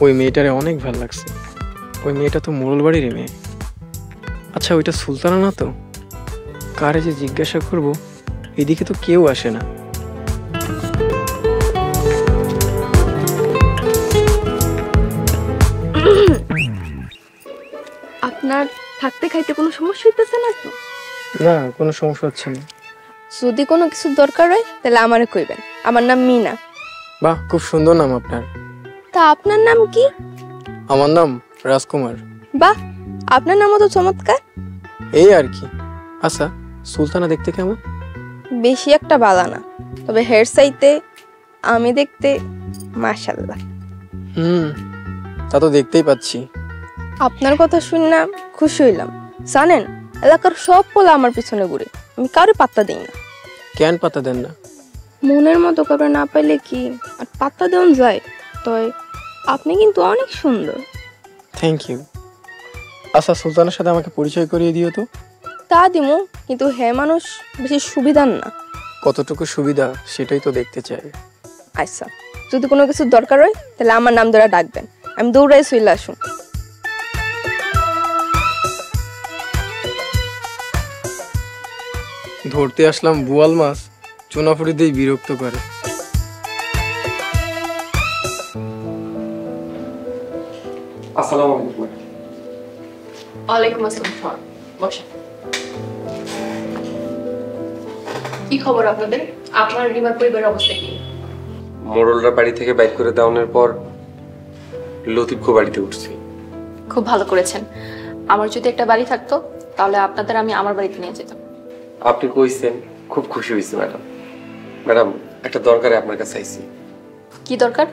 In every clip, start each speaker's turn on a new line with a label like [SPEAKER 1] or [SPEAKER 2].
[SPEAKER 1] ওই মেয়েটারে অনেক ভালো লাগছে। ওই মেয়েটা তো মোড়ল বাড়ির মেয়ে। আচ্ছা, ওইটা সুলতানা না তো? কারে যে জিজ্ঞাসা করব, এদিকে তো কেউ আসে না।
[SPEAKER 2] আপনার থাকতে খাইতে কোনো সমস্যা হইতেছে না তো?
[SPEAKER 1] না, কোনো সমস্যা হচ্ছে না।
[SPEAKER 2] যদি কোনো কিছু দরকার হয় তাহলে আমারে কইবেন। আমার নাম মিনা।
[SPEAKER 1] বাহ, খুব সুন্দর নাম আপনার।
[SPEAKER 2] তা আপনার নাম কি?
[SPEAKER 1] আমার নাম রাজকুমার।
[SPEAKER 2] বাহ, আপনার নামও তো চমৎকার।
[SPEAKER 1] এই আর কি। আচ্ছা, সুলতানা দেখতে কেমন?
[SPEAKER 2] বেশি একটা বালা না, তবে হেয়ার সাইতে আমি দেখতে মাশাআল্লাহ।
[SPEAKER 1] তা তো দেখতেই পাচ্ছি।
[SPEAKER 2] আপনার কথা শুনে খুশি হইলাম। জানেন, এলাকার সব পোলা আমার পিছনে ঘুরে, আমি কারো পাত্তা দিই না।
[SPEAKER 1] কেন পাত্তা দেন না?
[SPEAKER 2] মনের মতো করে না পাইলে কি আর পাত্তা দেওয়া যায়? তয় আপনি কিন্তু অনেক সুন্দর।
[SPEAKER 1] Thank you. আচ্ছা, সুলতানের সাথে আমাকে পরিচয় করিয়ে দিও তো।
[SPEAKER 2] তা দিমু, কিন্তু হ্যাঁ মানুষ বেশি সুবিধার না।
[SPEAKER 1] কতটুকু সুবিধা সেটাই তো দেখতে চাই।
[SPEAKER 2] আচ্ছা, যদি কোনো কিছু দরকার হয় তাহলে আমার নাম ধরে ডাকবেন, আমি দৌড়াই চলে আসুন।
[SPEAKER 1] ধরতে আসলাম বোয়াল মাছ, চুনাফুরি দিয়ে বিরক্ত করে। আসসালামু আলাইকুম।
[SPEAKER 3] ওয়ালাইকুম আসসালাম। বসেন। কি খবর আপনাদের? আপনার রিমার পরিবারের অবস্থা কি?
[SPEAKER 4] মোড়লরা বাড়ি থেকে বাইর করে দেওয়ানোর পর লতিফকে বাড়িতে উঠছি।
[SPEAKER 3] খুব ভালো করেছেন। আমার যদি একটা বাড়ি থাকতো তাহলে আপনাদের আমি আমার বাড়িতে নিয়ে যেতাম।
[SPEAKER 4] আপনি কইছেন, খুব খুশি হয়েছি ম্যাডাম। ম্যাডাম, একটা দরকারে আপনার কাছে আইছি।
[SPEAKER 3] কি দরকার?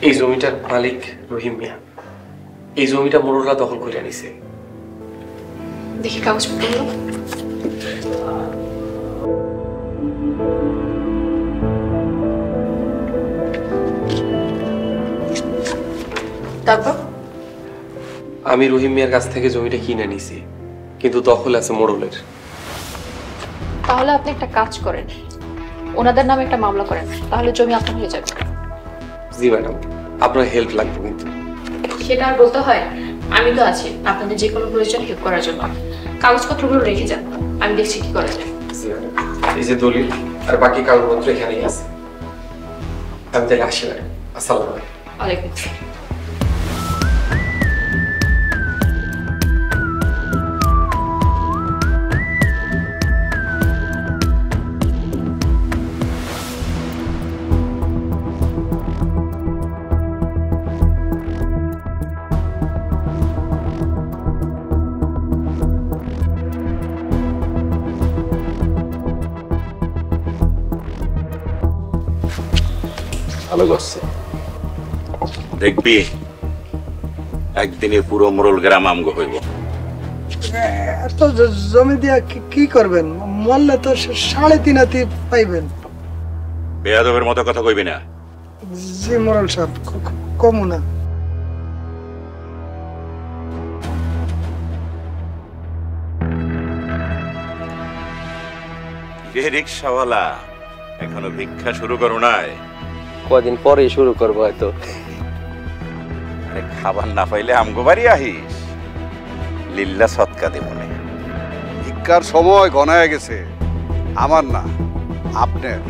[SPEAKER 4] এই জমিটার মালিক রহিম মিয়া। এই জমিটা মোড়লরা দখল করে নিছে।
[SPEAKER 3] দেখি কাগজপত্রগুলো। তারপর?
[SPEAKER 4] আমি রহিম মিয়ার কাছ থেকে জমিটা কিনে নিছি, কিন্তু দখল আছে মোড়লের।
[SPEAKER 3] তাহলে আপনি একটা কাজ করেন, ওনাদের নামে একটা মামলা করেন, তাহলে জমি আপনার হয়ে যাবে।
[SPEAKER 4] জি ম্যাডাম, আপনার হেল্প লাগবে কিন্তু।
[SPEAKER 3] সেটা আর বলতে হয়, আমি তো আছি আপনাদের যে কোনো প্রয়োজন হেল্প করার জন্য। কাগজপত্রগুলো রেখে যান, আমি দেখছি কি করা যায়।
[SPEAKER 4] জি ম্যাডাম, এই যে দলিল আর বাকি কাগজপত্র এখানেই আছে। আমি তাহলে আসি ম্যাডাম। আসসালামু আলাইকুম।
[SPEAKER 3] ওয়ালাইকুম আসসালাম।
[SPEAKER 4] ভালো করছে।
[SPEAKER 5] দেখবি একদিনে পুরো মোড়ল গ্রাম আমগো হইব।
[SPEAKER 6] এত জমি দিয়া কি করবেন? মরলে তো 3.5 হাতি পাইবেন।
[SPEAKER 5] বেয়াদবের মতো কথা কইবি না।
[SPEAKER 6] জি মোড়ল সাহেব, কমু না।
[SPEAKER 5] রিক্সাওয়ালা, এখনো ভিক্ষা শুরু করো নাই?
[SPEAKER 4] কদিন পরে শুরু করবো হয়তো।
[SPEAKER 5] আরে খাবার না পাইলে আমগো বাড়ি আহিস, লিল্লা সৎকা দেবনে।
[SPEAKER 7] ভিক্ষার সময় গনায় গেছে, আমার না আপনার।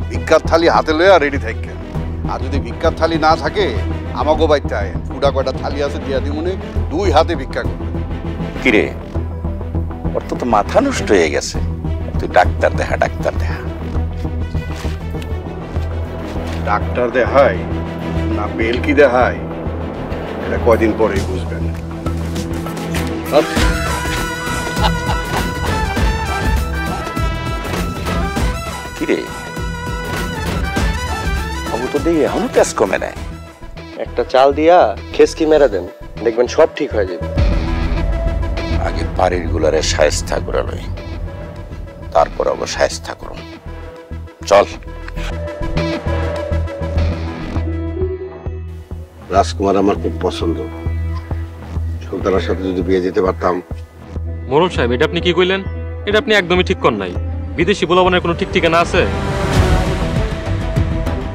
[SPEAKER 7] ভিক্ষার থালি হাতে লইয়া রেডি থাকেন। আর যদি ভিক্ষার থালি না থাকে আমাকে বাইতে আয়েন, কুড়া কয়টা থালি আছে দিয়া দিমনে, 2 হাতে ভিক্ষা করবেন।
[SPEAKER 5] কিরে, ওর তো মাথা নষ্ট হয়ে গেছে। তুই ডাক্তার দেখা, ডাক্তার দেখা।
[SPEAKER 7] ডাক্তার দেখাই না বেলকি দেখাই, এটা কয়দিন পরেই বুঝবেন।
[SPEAKER 5] কিরে, বাবু তো দেখি এখনো তেজ কমে নাই।
[SPEAKER 4] একটা চাল দিয়া খেসকি মেরা দেন, দেখবেন সব ঠিক হয়ে যাবে।
[SPEAKER 5] আগে বাড়ির গুলারে শায়েস্তা করে লই, তারপর আবার শায়েস্তা করুন। চল।
[SPEAKER 7] রাজকুমার আমার খুব পছন্দ। সুলতানার সাথে যদি বিয়ে যেতে পারতাম।
[SPEAKER 8] মোড়ল সাহেব, এটা আপনি কি কইলেন? এটা আপনি একদমই ঠিক কর নাই। বিদেশি পোলাপানের কোনো ঠিক ঠিকানা আছে?